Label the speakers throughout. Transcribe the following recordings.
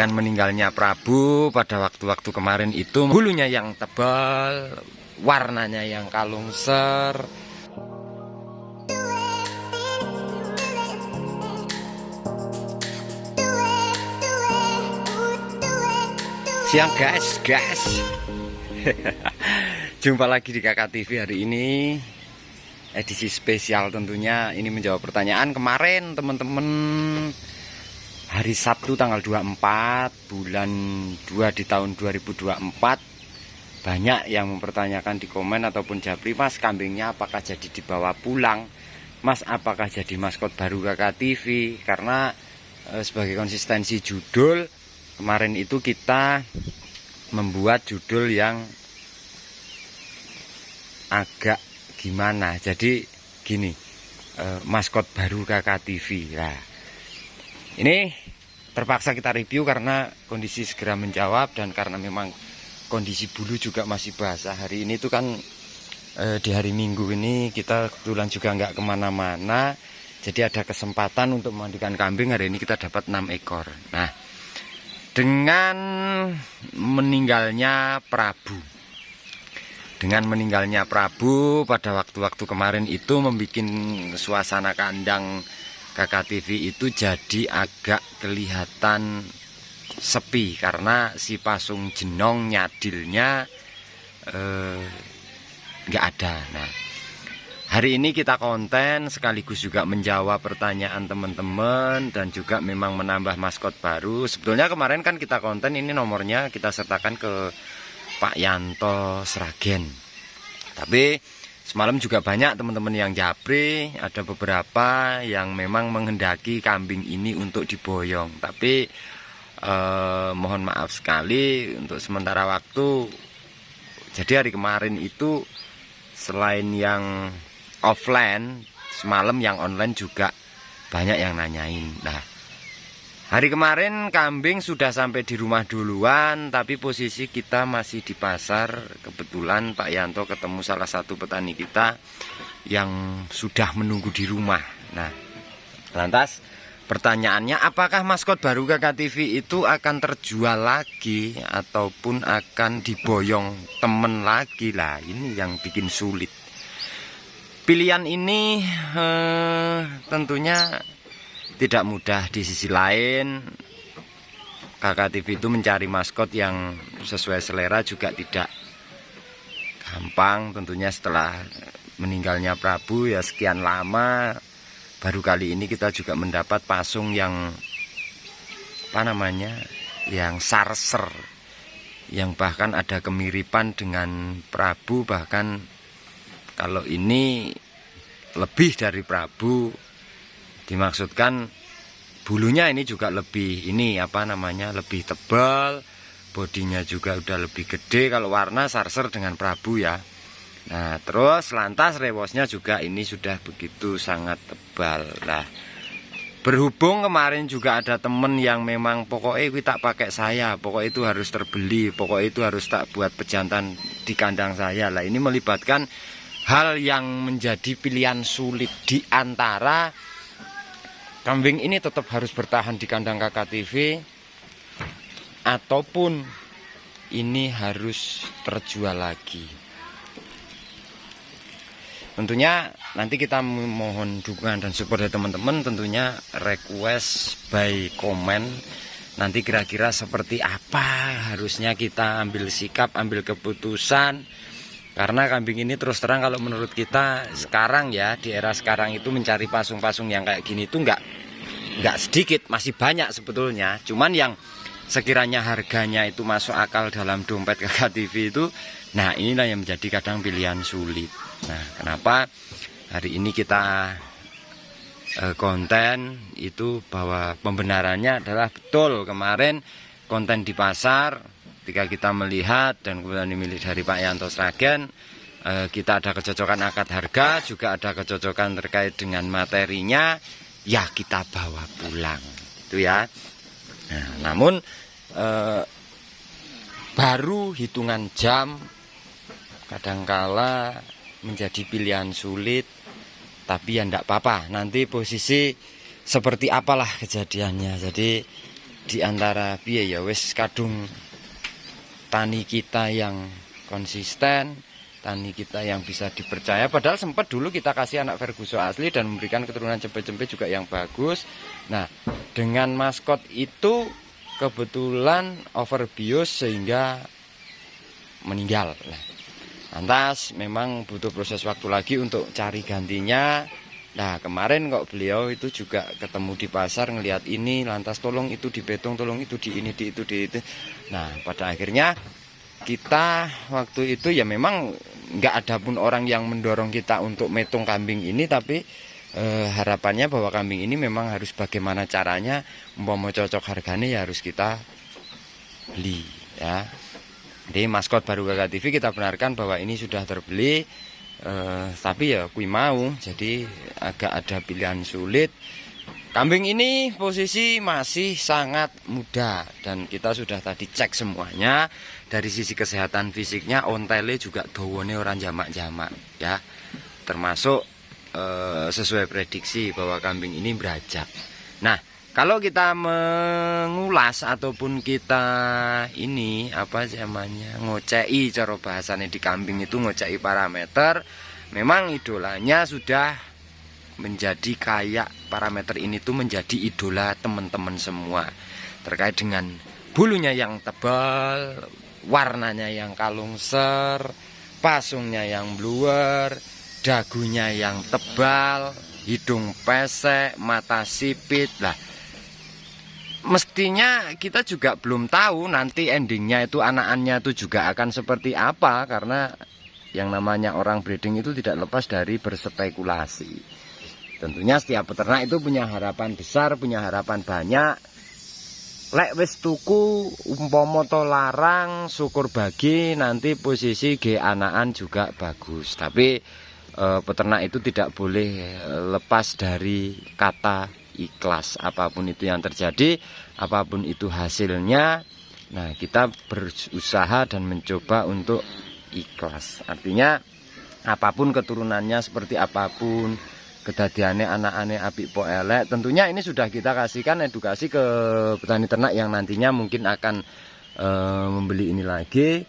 Speaker 1: Dengan meninggalnya Prabu pada waktu-waktu kemarin itu, bulunya yang tebal, warnanya yang kalungser. Siang guys. Jumpa lagi di Kakak TV hari ini. Edisi spesial tentunya, ini menjawab pertanyaan kemarin teman-teman. Hari Sabtu tanggal 24 bulan 2 di tahun 2024. Banyak yang mempertanyakan di komen ataupun japri, Mas kambingnya apakah jadi dibawa pulang? Mas apakah jadi maskot baru Kakak TV? Karena sebagai konsistensi judul, kemarin itu kita membuat judul yang agak gimana. Jadi gini, maskot baru Kakak TV. Nah, ini terpaksa kita review karena kondisi segera menjawab dan karena memang kondisi bulu juga masih basah. Hari ini tuh kan di hari Minggu ini kita kebetulan juga nggak kemana-mana, jadi ada kesempatan untuk memandikan kambing. Hari ini kita dapat 6 ekor. Nah, dengan meninggalnya Prabu pada waktu-waktu kemarin itu membuat suasana kandang Kakak TV itu jadi agak kelihatan sepi karena si pasung jenong nyadilnya nggak ada. Nah, hari ini kita konten sekaligus juga menjawab pertanyaan teman-teman dan juga memang menambah maskot baru. Sebetulnya kemarin kan kita konten ini nomornya kita sertakan ke Pak Yanto Sragen. Tapi semalam juga banyak teman-teman yang japri, ada beberapa yang memang menghendaki kambing ini untuk diboyong. Tapi mohon maaf sekali untuk sementara waktu. Jadi hari kemarin itu selain yang offline, semalam yang online juga banyak yang nanyain. Nah, hari kemarin kambing sudah sampai di rumah duluan, tapi posisi kita masih di pasar. Kebetulan Pak Yanto ketemu salah satu petani kita yang sudah menunggu di rumah. Nah, lantas pertanyaannya, apakah maskot baru Kakak TV itu akan terjual lagi ataupun akan diboyong temen lagi? Lah, ini yang bikin sulit. Pilihan ini tentunya tidak mudah. Di sisi lain, Kakak TV itu mencari maskot yang sesuai selera juga tidak gampang. Tentunya setelah meninggalnya Prabu ya sekian lama, baru kali ini kita juga mendapat pasung yang yang sarser, yang bahkan ada kemiripan dengan Prabu. Bahkan kalau ini lebih dari Prabu, dimaksudkan bulunya ini juga lebih lebih tebal, bodinya juga udah lebih gede. Kalau warna sarser dengan Prabu ya. Nah, terus lantas rewosnya juga ini sudah begitu sangat tebal. Nah, berhubung kemarin juga ada temen yang memang pokoknya itu tak pakai saya, pokoknya itu harus terbeli, pokoknya itu harus tak buat pejantan di kandang saya. Lah, ini melibatkan hal yang menjadi pilihan sulit di antara kambing ini tetap harus bertahan di kandang Kakak TV ataupun ini harus terjual lagi. Tentunya nanti kita mohon dukungan dan support dari teman-teman. Tentunya request by comment. Nanti kira-kira seperti apa harusnya kita ambil sikap, ambil keputusan. Karena kambing ini terus terang kalau menurut kita sekarang ya, di era sekarang itu mencari pasung-pasung yang kayak gini itu nggak sedikit, masih banyak sebetulnya. Cuman yang sekiranya harganya itu masuk akal dalam dompet Kakak TV itu, nah inilah yang menjadi kadang pilihan sulit. Nah, kenapa hari ini kita konten itu bahwa pembenarannya adalah betul kemarin konten di pasar. Ketika kita melihat dan kemudian dimilih dari Pak Yanto Sragen, kita ada kecocokan akad harga, juga ada kecocokan terkait dengan materinya, ya kita bawa pulang, itu ya. Nah, namun baru hitungan jam, kadangkala menjadi pilihan sulit, tapi ya enggak apa-apa. Nanti posisi seperti apalah kejadiannya. Jadi di antara piye ya wis kadung tani kita yang konsisten, tani kita yang bisa dipercaya. Padahal sempat dulu kita kasih anak Ferguson asli dan memberikan keturunan cempe-cempe juga yang bagus. Nah, dengan maskot itu kebetulan overbios sehingga meninggal. Nah, lantas memang butuh proses waktu lagi untuk cari gantinya. Nah, kemarin kok beliau itu juga ketemu di pasar ngelihat ini, lantas tolong itu dibetong, tolong itu di ini, di itu, di itu. Nah, pada akhirnya kita waktu itu ya memang nggak ada pun orang yang mendorong kita untuk metong kambing ini, tapi harapannya bahwa kambing ini memang harus bagaimana caranya, mau cocok harganya ya harus kita beli ya. Jadi maskot baru Kakak TV kita benarkan bahwa ini sudah terbeli. Tapi ya kui mau, jadi agak ada pilihan sulit. Kambing ini posisi masih sangat muda dan kita sudah tadi cek semuanya. Dari sisi kesehatan fisiknya, ontele juga dawane orang jamak-jamak ya, termasuk sesuai prediksi bahwa kambing ini berajak. Nah, kalau kita mengulas ataupun kita ini apa namanya ngocei, cara bahasanya di kambing itu ngocei parameter, memang idolanya sudah menjadi kayak parameter ini tuh menjadi idola teman-teman semua, terkait dengan bulunya yang tebal, warnanya yang kalungser, pasungnya yang bluer, dagunya yang tebal, hidung pesek, mata sipit. Lah, mestinya kita juga belum tahu nanti endingnya itu anakannya itu juga akan seperti apa, karena yang namanya orang breeding itu tidak lepas dari berspekulasi. Tentunya setiap peternak itu punya harapan besar, punya harapan banyak. Lek wis tuku umpama to larang, syukur bagi nanti posisi ge anakan juga bagus. Tapi peternak itu tidak boleh lepas dari kata ikhlas. Apapun itu yang terjadi, apapun itu hasilnya, nah kita berusaha dan mencoba untuk ikhlas. Artinya apapun keturunannya, seperti apapun kedadiannya, anak-anak apik po elek, tentunya ini sudah kita kasihkan edukasi ke petani ternak yang nantinya mungkin akan membeli ini lagi.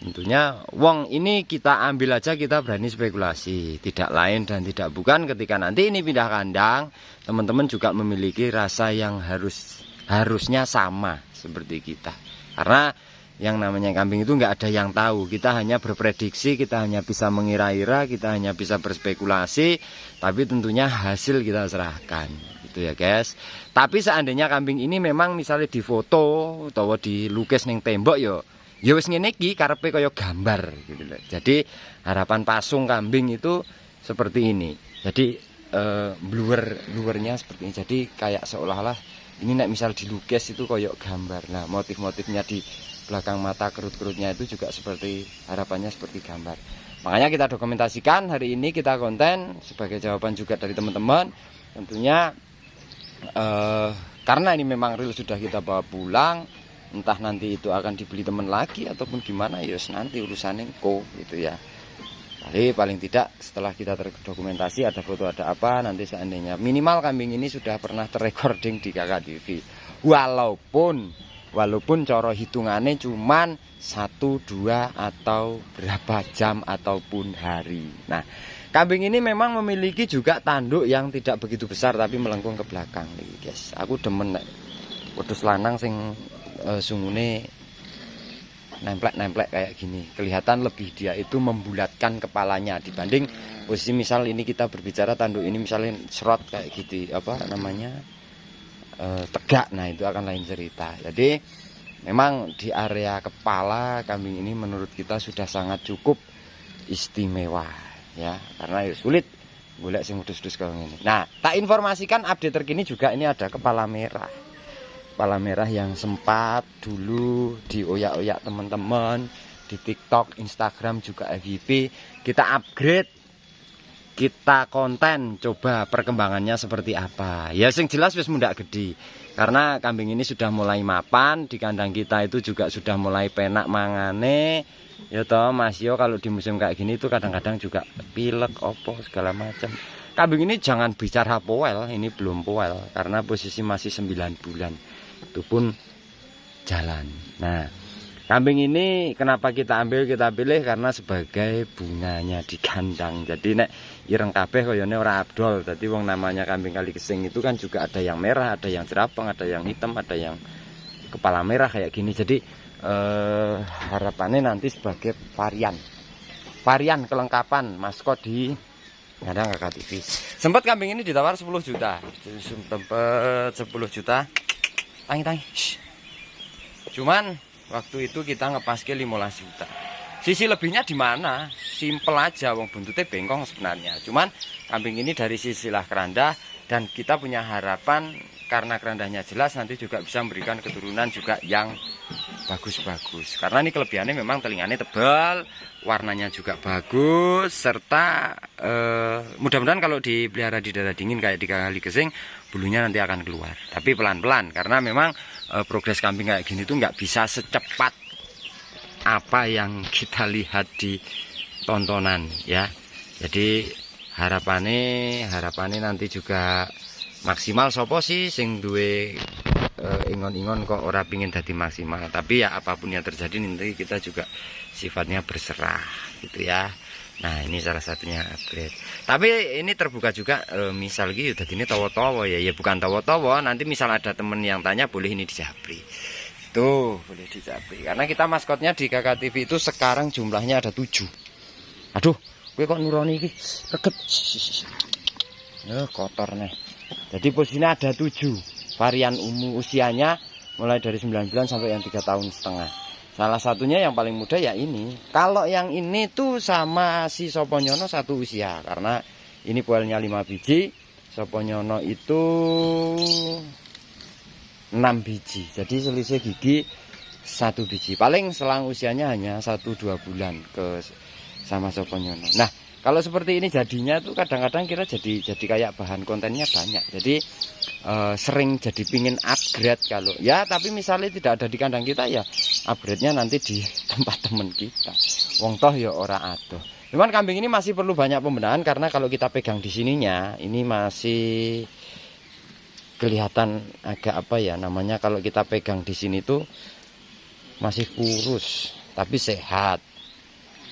Speaker 1: Tentunya wong ini kita ambil aja, kita berani spekulasi, tidak lain dan tidak bukan ketika nanti ini pindah kandang, teman-teman juga memiliki rasa yang harusnya sama seperti kita. Karena yang namanya kambing itu nggak ada yang tahu, kita hanya berprediksi, kita hanya bisa mengira-ira, kita hanya bisa berspekulasi, tapi tentunya hasil kita serahkan, gitu ya guys. Tapi seandainya kambing ini memang misalnya difoto atau dilukis neng tembok ya wis ngene iki karepe kaya gambar gitu loh. Jadi harapan pasung kambing itu seperti ini. Jadi bluernya seperti ini. Jadi kayak seolah-olah ini nek misal dilukis itu kaya gambar. Nah, motif-motifnya di belakang mata, kerut-kerutnya itu juga seperti harapannya seperti gambar. Makanya kita dokumentasikan hari ini, kita konten sebagai jawaban juga dari teman-teman. Tentunya karena ini memang real sudah kita bawa pulang, entah nanti itu akan dibeli teman lagi ataupun gimana, ya nanti urusannya gitu ya. Jadi paling tidak setelah kita terdokumentasi, ada foto, ada apa, nanti seandainya minimal kambing ini sudah pernah terrecording di Kakak TV. Walaupun cara hitungannya cuman 1, 2 atau berapa jam ataupun hari. Nah, kambing ini memang memiliki juga tanduk yang tidak begitu besar tapi melengkung ke belakang nih guys. Aku demen wedhus lanang sing sungune nemplek-nemplek kayak gini. Kelihatan lebih dia itu membulatkan kepalanya dibanding posisi misal ini kita berbicara tanduk ini misalnya serot kayak gitu, apa namanya? Tegak. Nah, itu akan lain cerita. Jadi memang di area kepala kambing ini menurut kita sudah sangat cukup istimewa ya, karena ya sulit golek sing wedhus-wedhus kayak ini. Nah, tak informasikan update terkini juga ini ada kepala merah. Kepala merah yang sempat dulu dioyak-oyak teman-teman di TikTok, Instagram juga FYP, kita upgrade, kita konten coba perkembangannya seperti apa. Ya sing jelas wis mundak gede. Karena kambing ini sudah mulai mapan, di kandang kita itu juga sudah mulai penak mangane. Ya toh Mas Yo, kalau di musim kayak gini itu kadang-kadang juga pilek opo segala macam. Kambing ini jangan bicara poel, ini belum poel karena posisi masih 9 bulan. itu pun jalan. Nah, kambing ini kenapa kita pilih karena sebagai bunganya di kandang. Jadi nek ireng kabeh koyone ora abdol. Jadi wong namanya kambing kali kesing itu kan juga ada yang merah, ada yang jerapang, ada yang hitam, ada yang kepala merah kayak gini. Jadi harapannya nanti sebagai varian kelengkapan maskot di kandang Kakak TV. Sempat kambing ini ditawar 10 juta. Tempat 10 juta. Tangi. Cuman waktu itu kita ngepas ke 15 juta. Sisi lebihnya di mana? Simpel aja, wong buntutnya bengkong sebenarnya. Cuman kambing ini dari sisilah keranda dan kita punya harapan karena kerandanya jelas nanti juga bisa memberikan keturunan juga yang bagus-bagus. Karena ini kelebihannya memang telinganya tebal, warnanya juga bagus, serta mudah-mudahan kalau dipelihara di daerah dingin kayak di kali kesing, bulunya nanti akan keluar. Tapi pelan-pelan karena memang progres kambing kayak gini tuh nggak bisa secepat apa yang kita lihat di tontonan ya. Jadi harapannya nanti juga maksimal. Sopo sih sing duwe ingon-ingon kok ora pingin dadi maksimal. Tapi ya apapun yang terjadi nanti kita juga sifatnya berserah gitu ya. Nah, ini salah satunya upgrade. Tapi ini terbuka juga misal gitu udah gini tawa-tawa ya bukan tawa-tawa, nanti misal ada temen yang tanya boleh ini dijabri. Tuh, boleh dijabri. Karena kita maskotnya di Kakak TV itu sekarang jumlahnya ada 7. Aduh, gue kok nuroni iki reget. Kotor nih. Jadi posisinya ada 7 varian usianya mulai dari 9 bulan sampai yang 3,5 tahun. Salah satunya yang paling muda ya ini. Kalau yang ini tuh sama si Soponyono satu usia karena ini poelnya 5 biji, Soponyono itu 6 biji. Jadi selisih gigi 1 biji. Paling selang usianya hanya 1-2 bulan ke sama Soponyono. Nah, kalau seperti ini jadinya tuh kadang-kadang kita jadi kayak bahan kontennya banyak. Jadi sering jadi pingin upgrade kalau ya, tapi misalnya tidak ada di kandang kita ya upgrade-nya nanti di tempat temen kita. Wong toh ya ora adoh. Cuman kambing ini masih perlu banyak pembenahan karena kalau kita pegang di sininya ini masih kelihatan agak apa ya namanya, kalau kita pegang di sini tuh masih kurus tapi sehat.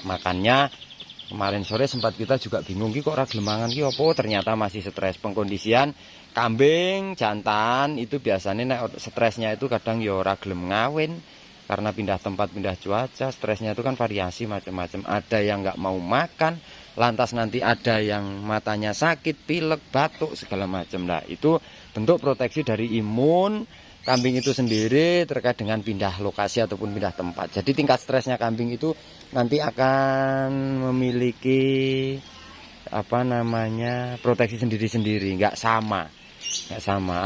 Speaker 1: Makanya kemarin sore sempat kita juga bingung kok ora gelemangan ki opo, ternyata masih stres. Pengkondisian kambing jantan itu biasanya nek stresnya itu kadang ya ora gelem ngawin karena pindah tempat, pindah cuaca. Stresnya itu kan variasi macam-macam. Ada yang nggak mau makan, lantas nanti ada yang matanya sakit, pilek, batuk segala macam. Lah itu bentuk proteksi dari imun kambing itu sendiri terkait dengan pindah lokasi ataupun pindah tempat. Jadi tingkat stresnya kambing itu nanti akan memiliki apa namanya proteksi sendiri-sendiri, nggak sama.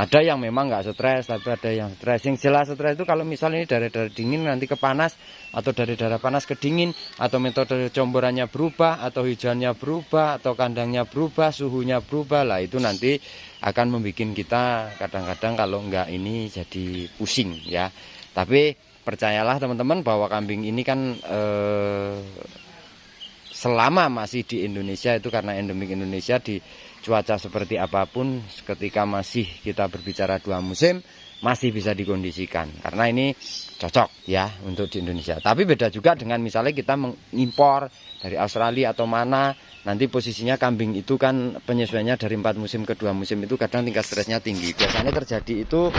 Speaker 1: Ada yang memang nggak stres, tapi ada yang stres. Yang jelas stres itu kalau misalnya ini dari dingin nanti ke panas, atau dari daerah panas ke dingin, atau metode comborannya berubah, atau hijauannya berubah, atau kandangnya berubah, suhunya berubah, lah itu nanti akan membuat kita kadang-kadang kalau enggak ini jadi pusing ya. Tapi percayalah teman-teman bahwa kambing ini kan selama masih di Indonesia itu karena endemik Indonesia, di cuaca seperti apapun ketika masih kita berbicara 2 musim masih bisa dikondisikan karena ini cocok ya untuk di Indonesia. Tapi beda juga dengan misalnya kita mengimpor dari Australia atau mana, nanti posisinya kambing itu kan penyesuaiannya dari 4 musim ke 2 musim itu kadang tingkat stresnya tinggi. Biasanya terjadi itu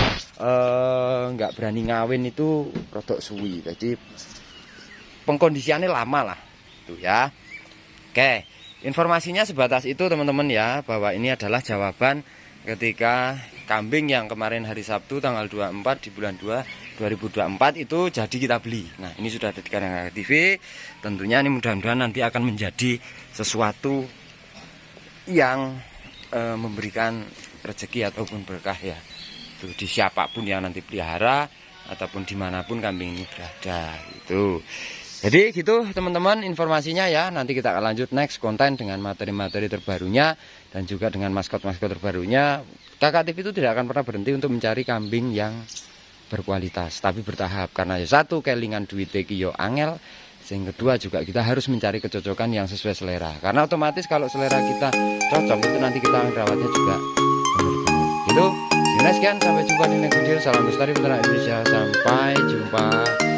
Speaker 1: nggak berani ngawin itu rodok suwi, jadi pengkondisiannya lama lah itu ya. Oke, informasinya sebatas itu teman-teman ya, bahwa ini adalah jawaban ketika kambing yang kemarin hari Sabtu tanggal 24 di bulan 2 2024 itu jadi kita beli. Nah, ini sudah ada di kandang TV. Tentunya ini mudah-mudahan nanti akan menjadi sesuatu yang memberikan rezeki ataupun berkah ya. Itu di siapapun yang nanti pelihara ataupun dimanapun kambing ini berada itu. Jadi gitu teman-teman informasinya ya. Nanti kita akan lanjut next konten dengan materi-materi terbarunya dan juga dengan maskot-maskot terbarunya. Kakak TV itu tidak akan pernah berhenti untuk mencari kambing yang berkualitas, tapi bertahap. Karena ya satu, kelingan duit yo angel. Yang kedua juga kita harus mencari kecocokan yang sesuai selera. Karena otomatis kalau selera kita cocok itu nanti kita rawatnya juga benar-benar. Gitu. Sekian, sampai jumpa di next video. Salam lestari peternak Indonesia. Sampai jumpa.